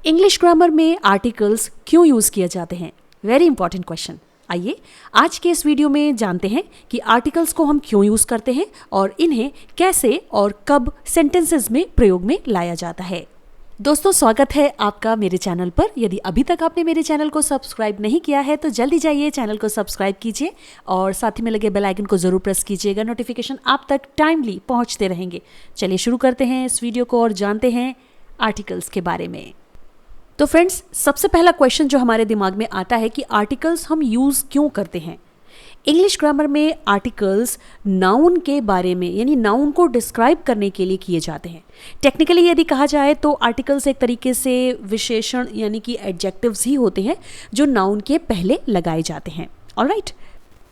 English grammar में articles क्यों use किए जाते हैं? Very important question. आइए आज के इस वीडियो में जानते हैं कि आर्टिकल्स को हम क्यों यूज करते हैं और इन्हें कैसे और कब सेंटेंसेस में प्रयोग में लाया जाता है। दोस्तों, स्वागत है आपका मेरे चैनल पर। यदि अभी तक आपने मेरे चैनल को सब्सक्राइब नहीं किया है तो जल्दी जाइए चैनल को सब्सक्राइब कीजिए और साथ ही में लगे बेल आइकन को जरूर प्रेस कीजिएगा। नोटिफिकेशन आप तक टाइमली पहुंचते रहेंगे। चलिए शुरू करते हैं इस वीडियो को और जानते हैं आर्टिकल्स के बारे में। तो फ्रेंड्स, सबसे पहला क्वेश्चन जो हमारे दिमाग में आता है कि आर्टिकल्स हम यूज क्यों करते हैं। इंग्लिश ग्रामर में आर्टिकल्स नाउन के बारे में यानी नाउन को डिस्क्राइब करने के लिए किए जाते हैं। टेक्निकली यदि कहा जाए तो आर्टिकल्स एक तरीके से विशेषण यानी कि एडजेक्टिव्स ही होते हैं जो नाउन के पहले लगाए जाते हैं। ऑलराइट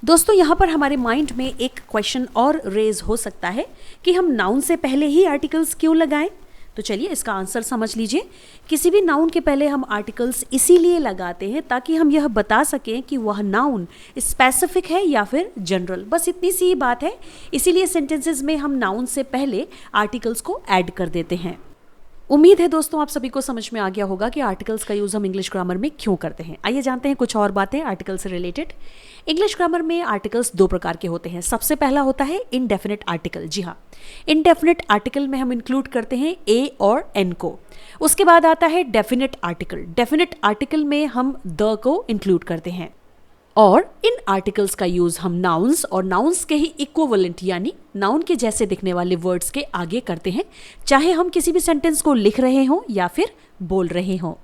दोस्तों, यहाँ पर हमारे माइंड में एक क्वेश्चन और रेज हो सकता है कि हम नाउन से पहले ही आर्टिकल्स क्यों लगाएं। तो चलिए इसका आंसर समझ लीजिए। किसी भी नाउन के पहले हम आर्टिकल्स इसीलिए लगाते हैं ताकि हम यह बता सकें कि वह नाउन स्पेसिफिक है या फिर जनरल। बस इतनी सी ही बात है। इसीलिए सेंटेंसेस में हम नाउन से पहले आर्टिकल्स को ऐड कर देते हैं। उम्मीद है दोस्तों आप सभी को समझ में आ गया होगा कि आर्टिकल्स का यूज हम इंग्लिश ग्रामर में क्यों करते हैं। आइए जानते हैं कुछ और बातें आर्टिकल से रिलेटेड। इंग्लिश ग्रामर में आर्टिकल्स दो प्रकार के होते हैं। सबसे पहला होता है इनडेफिनिट आर्टिकल। जी हाँ, इनडेफिनिट आर्टिकल में हम इंक्लूड करते हैं ए और एन को। उसके बाद आता है डेफिनिट आर्टिकल। डेफिनिट आर्टिकल में हम द को इंक्लूड करते हैं और इन आर्टिकल्स का यूज हम नाउन्स और नाउन्स के ही इक्विवेलेंट यानी नाउन के जैसे दिखने वाले वर्ड्स के आगे करते हैं, चाहे हम किसी भी सेंटेंस को लिख रहे हों या फिर बोल रहे हों।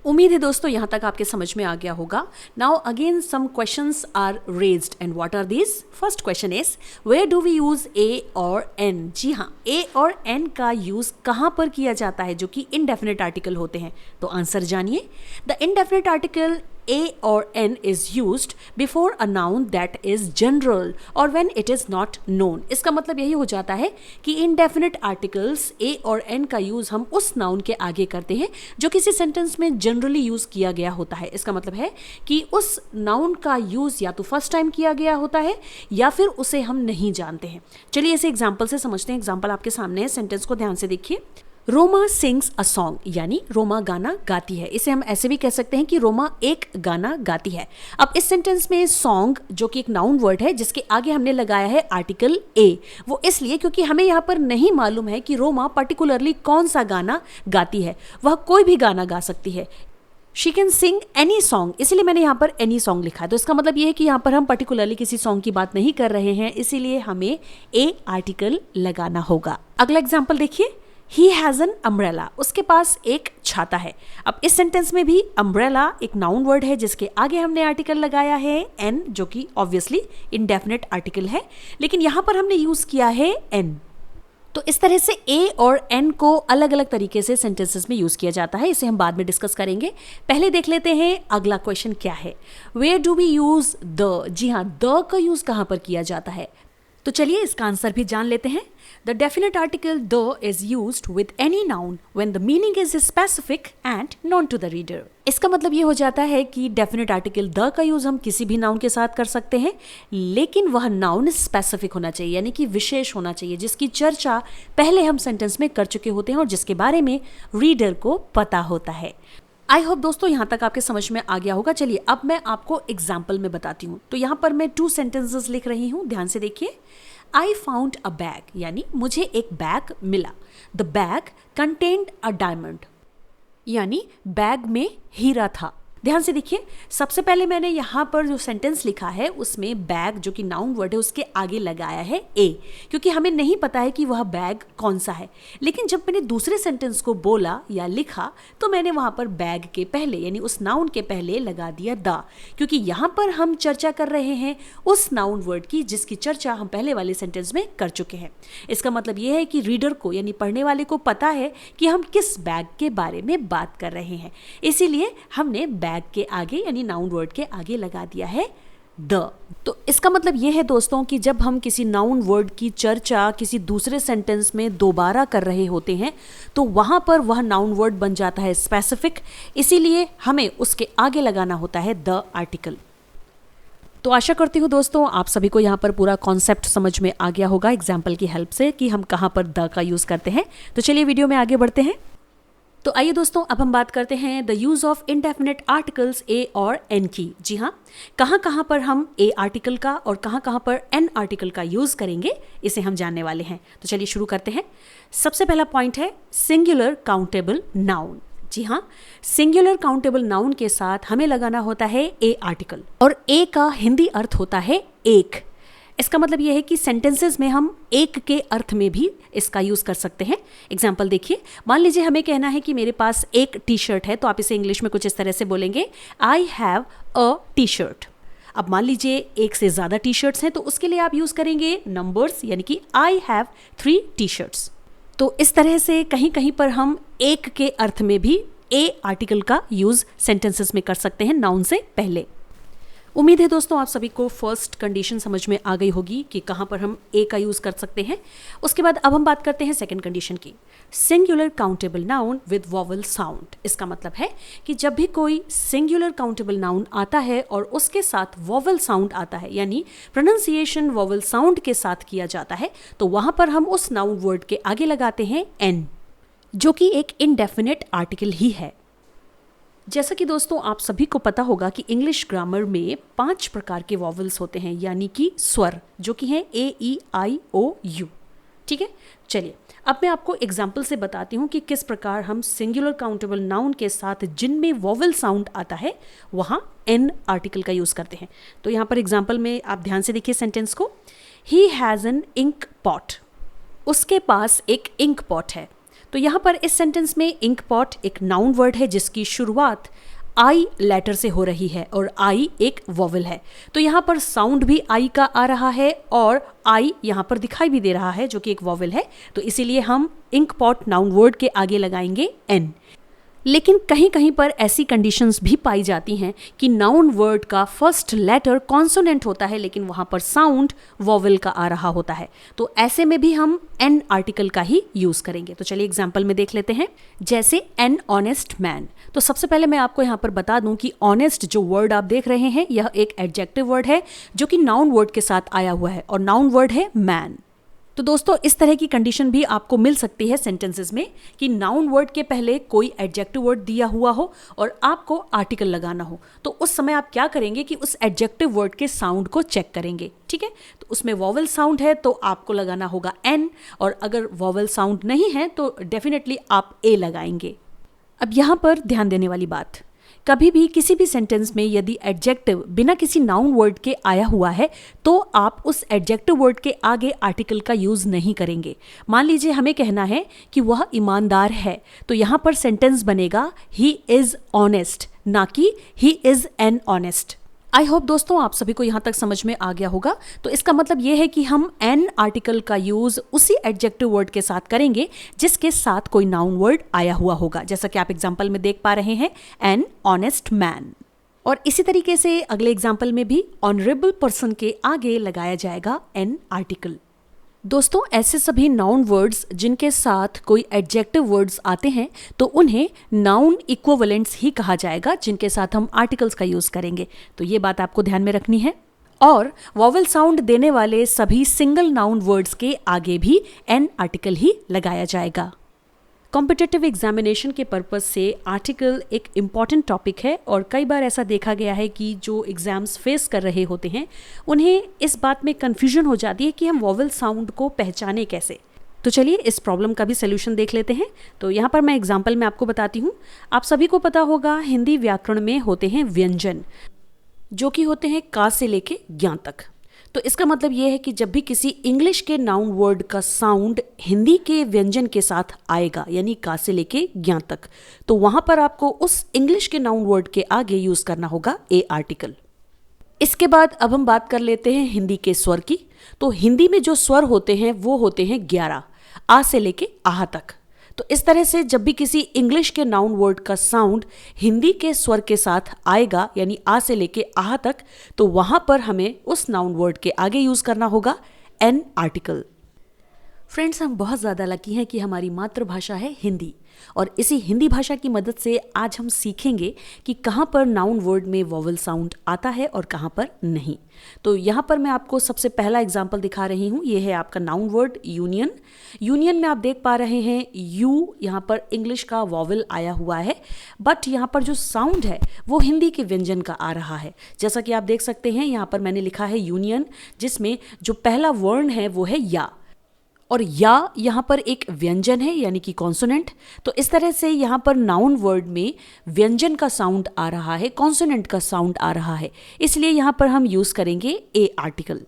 उम्मीद है दोस्तों यहाँ तक आपके समझ में आ गया होगा। Now again some questions are raised and what are these. First question is where do we use a और एन। जी हाँ, ए और एन का यूज कहाँ पर किया जाता है जो कि इनडेफिनिट आर्टिकल होते हैं। तो आंसर जानिए। The indefinite article A or N is used before a noun that is general or when it is not known। इसका मतलब यही हो जाता है कि indefinite articles A और N का यूज हम उस नाउन के आगे करते हैं जो किसी सेंटेंस में जनरली यूज किया गया होता है। इसका मतलब है कि उस नाउन का यूज या तो फर्स्ट टाइम किया गया होता है या फिर उसे हम नहीं जानते हैं। चलिए इसे एग्जाम्पल से समझते हैं। एग्जाम्पल आपके सामने है, सेंटेंस को ध्यान से देखिए। रोमा सिंग्स अ सॉन्ग यानी रोमा गाना गाती है। इसे हम ऐसे भी कह सकते हैं कि रोमा एक गाना गाती है। अब इस सेंटेंस में सॉन्ग जो कि एक नाउन वर्ड है जिसके आगे हमने लगाया है आर्टिकल ए, वो इसलिए क्योंकि हमें यहाँ पर नहीं मालूम है कि रोमा पर्टिकुलरली कौन सा गाना गाती है। वह कोई भी गाना गा सकती है। She can sing any song, इसीलिए मैंने यहाँ पर एनी सॉन्ग लिखा है। तो इसका मतलब ये है कि यहाँ पर हम पर्टिकुलरली किसी सॉन्ग की बात नहीं कर रहे हैं, इसीलिए हमें ए आर्टिकल लगाना होगा। अगला एग्जाम्पल देखिए। He has an umbrella। उसके पास एक छाता है। अब इस सेंटेंस में भी अम्ब्रेला एक नाउन वर्ड है जिसके आगे हमने आर्टिकल लगाया है एन, जो कि ऑब्वियसली इनडेफिनिट आर्टिकल है, लेकिन यहाँ पर हमने यूज किया है एन। तो इस तरह से ए और एन को अलग अलग तरीके से सेंटेंसेस में यूज किया जाता है। इसे हम बाद में डिस्कस करेंगे। पहले देख लेते हैं अगला क्वेश्चन क्या है। Where do we use the. जी हाँ, द का यूज कहाँ पर किया जाता है। तो चलिए इसका आंसर भी जान लेते हैं। The definite article the is used with any noun when the meaning is specific and known to the reader. इसका मतलब ये हो जाता है कि डेफिनेट आर्टिकल द का यूज हम किसी भी नाउन के साथ कर सकते हैं, लेकिन वह नाउन स्पेसिफिक होना चाहिए यानी कि विशेष होना चाहिए, जिसकी चर्चा पहले हम सेंटेंस में कर चुके होते हैं और जिसके बारे में रीडर को पता होता है। आई होप दोस्तों यहाँ तक आपके समझ में आ गया होगा। चलिए अब मैं आपको एग्जाम्पल में बताती हूँ। तो यहाँ पर मैं 2 सेंटेंसेस लिख रही हूँ, ध्यान से देखिए। आई फाउंड अ बैग यानी मुझे एक बैग मिला। The bag contained a diamond यानी बैग में हीरा था। ध्यान से देखिए, सबसे पहले मैंने यहाँ पर जो सेंटेंस लिखा है उसमें बैग जो कि नाउन वर्ड है उसके आगे लगाया है ए, क्योंकि हमें नहीं पता है कि वह बैग कौन सा है। लेकिन जब मैंने दूसरे सेंटेंस को बोला या लिखा तो मैंने वहाँ पर बैग के पहले यानी उस नाउन के पहले लगा दिया द, क्योंकि यहाँ पर हम चर्चा कर रहे हैं उस नाउन वर्ड की जिसकी चर्चा हम पहले वाले सेंटेंस में कर चुके हैं। इसका मतलब यह है कि रीडर को यानी पढ़ने वाले को पता है कि हम किस बैग के बारे में बात कर रहे हैं, इसीलिए हमने बैग के आगे यानी नाउन वर्ड के आगे लगा दिया है द। तो इसका मतलब यह है दोस्तों कि जब हम किसी नाउन वर्ड की चर्चा किसी दूसरे सेंटेंस में दोबारा कर रहे होते हैं तो वहां पर वह नाउन वर्ड बन जाता है स्पेसिफिक, इसीलिए हमें उसके आगे लगाना होता है द आर्टिकल। तो आशा करती हूँ दोस्तों आप सभी को यहाँ पर पूरा कॉन्सेप्ट समझ में आ गया होगा एग्जाम्पल की हेल्प से कि हम कहाँ पर द का यूज करते हैं। तो चलिए वीडियो में आगे बढ़ते हैं। तो आइए दोस्तों, अब हम बात करते हैं the use of indefinite articles a और एन की। जी हाँ, कहाँ पर हम ए आर्टिकल का और कहाँ पर एन आर्टिकल का यूज़ करेंगे, इसे हम जानने वाले हैं। तो चलिए शुरू करते हैं। सबसे पहला पॉइंट है सिंगुलर काउंटेबल नाउन। जी हाँ, सिंगुलर काउंटेबल नाउन के साथ हमें लगाना होता है ए आर्टिकल, और ए का हिंदी अर्थ होता है एक। इसका मतलब यह है कि सेंटेंसेस में हम एक के अर्थ में भी इसका यूज़ कर सकते हैं। एग्जाम्पल देखिए, मान लीजिए हमें कहना है कि मेरे पास एक टी शर्ट है, तो आप इसे इंग्लिश में कुछ इस तरह से बोलेंगे, I have a T shirt. अब मान लीजिए एक से ज़्यादा टी शर्ट्स हैं, तो उसके लिए आप यूज़ करेंगे नंबर्स, यानी कि आई हैव 3 टी शर्ट्स। तो इस तरह से कहीं पर हम एक के अर्थ में भी ए आर्टिकल का यूज़ सेंटेंसेस में कर सकते हैं नाउन से पहले। उम्मीद है दोस्तों आप सभी को फर्स्ट कंडीशन समझ में आ गई होगी कि कहाँ पर हम ए का यूज़ कर सकते हैं। उसके बाद अब हम बात करते हैं सेकंड कंडीशन की, singular countable noun with vowel sound. इसका मतलब है कि जब भी कोई सिंगुलर काउंटेबल नाउन आता है और उसके साथ वॉवल साउंड आता है, यानी प्रोनाउंसिएशन वॉवल साउंड के साथ किया जाता है, तो वहाँ पर हम उस नाउन वर्ड के आगे लगाते हैं एन, जो कि एक इनडेफिनिट आर्टिकल ही है। जैसा कि दोस्तों आप सभी को पता होगा कि इंग्लिश ग्रामर में 5 प्रकार के वॉवल्स होते हैं, यानी कि स्वर, जो कि हैं ए ई आई ओ यू। ठीक है, चलिए अब मैं आपको एग्जाम्पल से बताती हूँ कि किस प्रकार हम सिंगुलर काउंटेबल नाउन के साथ जिनमें वॉवल साउंड आता है वहाँ एन आर्टिकल का यूज़ करते हैं। तो यहाँ पर एग्जाम्पल में आप ध्यान से देखिए सेंटेंस को, he has an ink pot. उसके पास एक इंक पॉट है। तो यहाँ पर इस सेंटेंस में इंक पॉट एक नाउन वर्ड है जिसकी शुरुआत आई लेटर से हो रही है और आई एक वॉवल है। तो यहाँ पर साउंड भी आई का आ रहा है और आई यहाँ पर दिखाई भी दे रहा है, जो कि एक वॉवल है। तो इसीलिए हम इंक पॉट नाउन वर्ड के आगे लगाएंगे एन। लेकिन कहीं पर ऐसी कंडीशंस भी पाई जाती हैं कि नाउन वर्ड का फर्स्ट लेटर कॉन्सोनेंट होता है, लेकिन वहाँ पर साउंड वॉवल का आ रहा होता है। तो ऐसे में भी हम एन आर्टिकल का ही यूज़ करेंगे। तो चलिए एग्जाम्पल में देख लेते हैं, जैसे एन ऑनेस्ट मैन। तो सबसे पहले मैं आपको यहाँ पर बता दूं कि ऑनेस्ट जो वर्ड आप देख रहे हैं, यह एक एडजेक्टिव वर्ड है जो कि नाउन वर्ड के साथ आया हुआ है, और नाउन वर्ड है मैन। तो दोस्तों इस तरह की कंडीशन भी आपको मिल सकती है सेंटेंसेस में कि नाउन वर्ड के पहले कोई एडजेक्टिव वर्ड दिया हुआ हो और आपको आर्टिकल लगाना हो। तो उस समय आप क्या करेंगे कि उस एडजेक्टिव वर्ड के साउंड को चेक करेंगे। ठीक है, तो उसमें वॉवल साउंड है तो आपको लगाना होगा एन, और अगर वॉवल साउंड नहीं है तो डेफिनेटली आप ए लगाएंगे। अब यहाँ पर ध्यान देने वाली बात, कभी भी किसी भी सेंटेंस में यदि एडजेक्टिव बिना किसी नाउन वर्ड के आया हुआ है तो आप उस एडजेक्टिव वर्ड के आगे आर्टिकल का यूज़ नहीं करेंगे। मान लीजिए हमें कहना है कि वह ईमानदार है, तो यहाँ पर सेंटेंस बनेगा ही इज़ ऑनेस्ट, ना कि he is an honest. I hope दोस्तों आप सभी को यहाँ तक समझ में आ गया होगा। तो इसका मतलब ये है कि हम एन आर्टिकल का यूज़ उसी एडजेक्टिव वर्ड के साथ करेंगे जिसके साथ कोई नाउन वर्ड आया हुआ होगा, जैसा कि आप एग्जाम्पल में देख पा रहे हैं, एन ऑनेस्ट मैन। और इसी तरीके से अगले एग्जाम्पल में भी ऑनरेबल पर्सन के आगे लगाया जाएगा एन आर्टिकल। दोस्तों ऐसे सभी नाउन वर्ड्स जिनके साथ कोई एडजेक्टिव वर्ड्स आते हैं तो उन्हें नाउन इक्विवेलेंट्स ही कहा जाएगा, जिनके साथ हम आर्टिकल्स का यूज़ करेंगे। तो ये बात आपको ध्यान में रखनी है। और वॉवल साउंड देने वाले सभी सिंगल नाउन वर्ड्स के आगे भी एन आर्टिकल ही लगाया जाएगा। कॉम्पिटिटिव एग्जामिनेशन के पर्पस से आर्टिकल एक इम्पॉर्टेंट टॉपिक है, और कई बार ऐसा देखा गया है कि जो एग्ज़ाम्स फेस कर रहे होते हैं उन्हें इस बात में कन्फ्यूजन हो जाती है कि हम वॉवल साउंड को पहचाने कैसे। तो चलिए इस प्रॉब्लम का भी सलूशन देख लेते हैं। तो यहाँ पर मैं एग्जाम्पल में आपको बताती हूँ। आप सभी को पता होगा हिंदी व्याकरण में होते हैं व्यंजन, जो कि होते हैं का से लेके ज्ञ तक। तो इसका मतलब ये है कि जब भी किसी इंग्लिश के नाउन वर्ड का साउंड हिंदी के व्यंजन के साथ आएगा, यानी का से लेके ज्ञ तक, तो वहाँ पर आपको उस इंग्लिश के नाउन वर्ड के आगे यूज़ करना होगा ए आर्टिकल। इसके बाद अब हम बात कर लेते हैं हिंदी के स्वर की। तो हिंदी में जो स्वर होते हैं वो होते हैं 11, आ से लेके आह तक। तो इस तरह से जब भी किसी इंग्लिश के नाउन वर्ड का साउंड हिंदी के स्वर के साथ आएगा, यानी आ से लेके आह तक, तो वहां पर हमें उस नाउन वर्ड के आगे यूज करना होगा एन आर्टिकल। फ्रेंड्स हम बहुत ज़्यादा लकी हैं कि हमारी मातृभाषा है हिंदी, और इसी हिंदी भाषा की मदद से आज हम सीखेंगे कि कहाँ पर नाउन वर्ड में वॉवल साउंड आता है और कहाँ पर नहीं। तो यहाँ पर मैं आपको सबसे पहला एग्जाम्पल दिखा रही हूँ। ये है आपका नाउन वर्ड यूनियन। यूनियन में आप देख पा रहे हैं यू, यहाँ पर इंग्लिश का वॉवल आया हुआ है, बट यहाँ पर जो साउंड है वो हिंदी के व्यंजन का आ रहा है। जैसा कि आप देख सकते हैं यहाँ पर मैंने लिखा है यूनियन, जिसमें जो पहला वर्ण है वो है या, और या यहाँ पर एक व्यंजन है यानी कि कॉन्सोनेंट। तो इस तरह से यहाँ पर नाउन वर्ड में व्यंजन का साउंड आ रहा है, कॉन्सोनेंट का साउंड आ रहा है, इसलिए यहाँ पर हम यूज करेंगे ए आर्टिकल।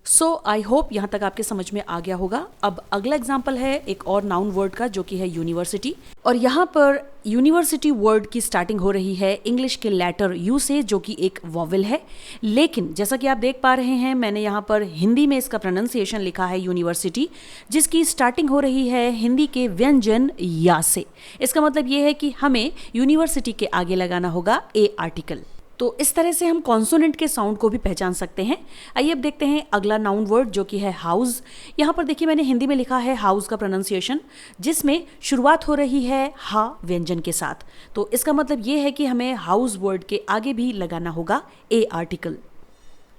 सो आई होप यहाँ तक आपके समझ में आ गया होगा। अब अगला एग्जाम्पल है एक और नाउन वर्ड का, जो कि है यूनिवर्सिटी। और यहाँ पर यूनिवर्सिटी वर्ड की स्टार्टिंग हो रही है इंग्लिश के लेटर यू से, जो कि एक वॉवल है। लेकिन जैसा कि आप देख पा रहे हैं मैंने यहाँ पर हिंदी में इसका प्रोनाउंसिएशन लिखा है यूनिवर्सिटी, जिसकी स्टार्टिंग हो रही है हिंदी के व्यंजन या से। इसका मतलब ये है कि हमें यूनिवर्सिटी के आगे लगाना होगा ए आर्टिकल। तो इस तरह से हम कॉन्सोनेंट के साउंड को भी पहचान सकते हैं। आइए अब देखते हैं अगला नाउन वर्ड, जो कि है हाउस। यहाँ पर देखिए मैंने हिंदी में लिखा है हाउस का प्रोनाउंसिएशन, जिसमें शुरुआत हो रही है हा व्यंजन के साथ। तो इसका मतलब ये है कि हमें हाउस वर्ड के आगे भी लगाना होगा ए आर्टिकल।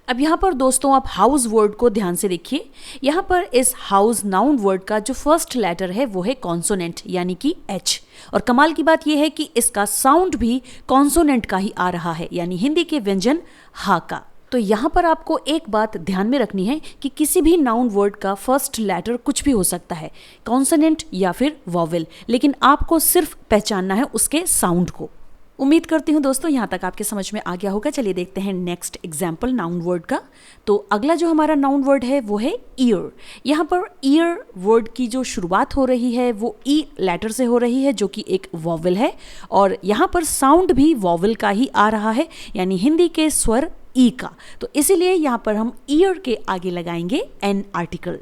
अब यहाँ पर दोस्तों आप हाउस वर्ड को ध्यान से देखिए। यहाँ पर इस हाउस नाउन वर्ड का जो फर्स्ट लेटर है वो है कॉन्सोनेंट यानी कि एच। और कमाल की बात यह है कि इसका साउंड भी कॉन्सोनेंट का ही आ रहा है, यानी हिंदी के व्यंजन हा का। तो यहाँ पर आपको एक बात ध्यान में रखनी है कि किसी भी नाउन वर्ड का फर्स्ट लेटर कुछ भी हो सकता है, कॉन्सोनेंट या फिर वॉवेल, लेकिन आपको सिर्फ पहचानना है उसके साउंड को। उम्मीद करती हूँ दोस्तों यहाँ तक आपके समझ में आ गया होगा। चलिए देखते हैं नेक्स्ट एग्जाम्पल नाउन वर्ड का। तो अगला जो हमारा नाउन वर्ड है वो है ईयर। यहाँ पर ईयर वर्ड की जो शुरुआत हो रही है वो ई लेटर से हो रही है, जो कि एक वॉवल है, और यहाँ पर साउंड भी वॉवल का ही आ रहा है, यानी हिंदी के स्वर ई का। तो इसीलिए यहाँ पर हम ईयर के आगे लगाएंगे एन आर्टिकल।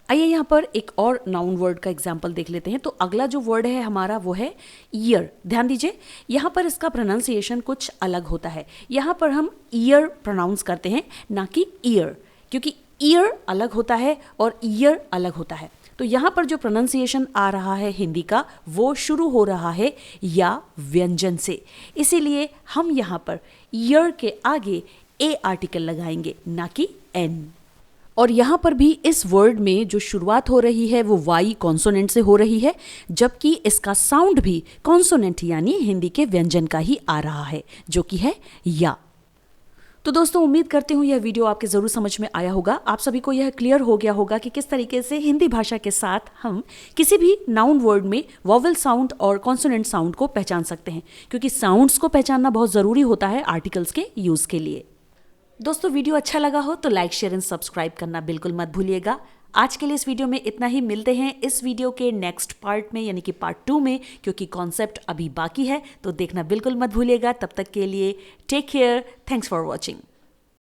आइए यहाँ पर एक और नाउन वर्ड का एग्जाम्पल देख लेते हैं। तो अगला जो वर्ड है हमारा वो है ईयर। ध्यान दीजिए यहाँ पर इसका प्रोनाउंसिएशन कुछ अलग होता है। यहाँ पर हम ईयर प्रोनाउंस करते हैं, ना कि ईयर, क्योंकि ईयर अलग होता है और ईयर अलग होता है। तो यहाँ पर जो प्रोनाउंसिएशन आ रहा है हिंदी का वो शुरू हो रहा है या व्यंजन से, इसीलिए हम यहाँ पर ईयर के आगे ए आर्टिकल लगाएंगे, ना कि एन। और यहाँ पर भी इस वर्ड में जो शुरुआत हो रही है वो वाई कॉन्सोनेंट से हो रही है, जबकि इसका साउंड भी कॉन्सोनेंट यानी हिंदी के व्यंजन का ही आ रहा है, जो कि है या। तो दोस्तों उम्मीद करती हूँ यह वीडियो आपके ज़रूर समझ में आया होगा। आप सभी को यह क्लियर हो गया होगा कि किस तरीके से हिंदी भाषा के साथ हम किसी भी नाउन वर्ड में वॉवल साउंड और कॉन्सोनेंट साउंड को पहचान सकते हैं, क्योंकि साउंड्स को पहचानना बहुत ज़रूरी होता है आर्टिकल्स के यूज़ के लिए। दोस्तों वीडियो अच्छा लगा हो तो लाइक शेयर एंड सब्सक्राइब करना बिल्कुल मत भूलिएगा। आज के लिए इस वीडियो में इतना ही। मिलते हैं इस वीडियो के नेक्स्ट पार्ट में, यानी कि पार्ट 2 में, क्योंकि कॉन्सेप्ट अभी बाकी है, तो देखना बिल्कुल मत भूलिएगा। तब तक के लिए take care, thanks for watching.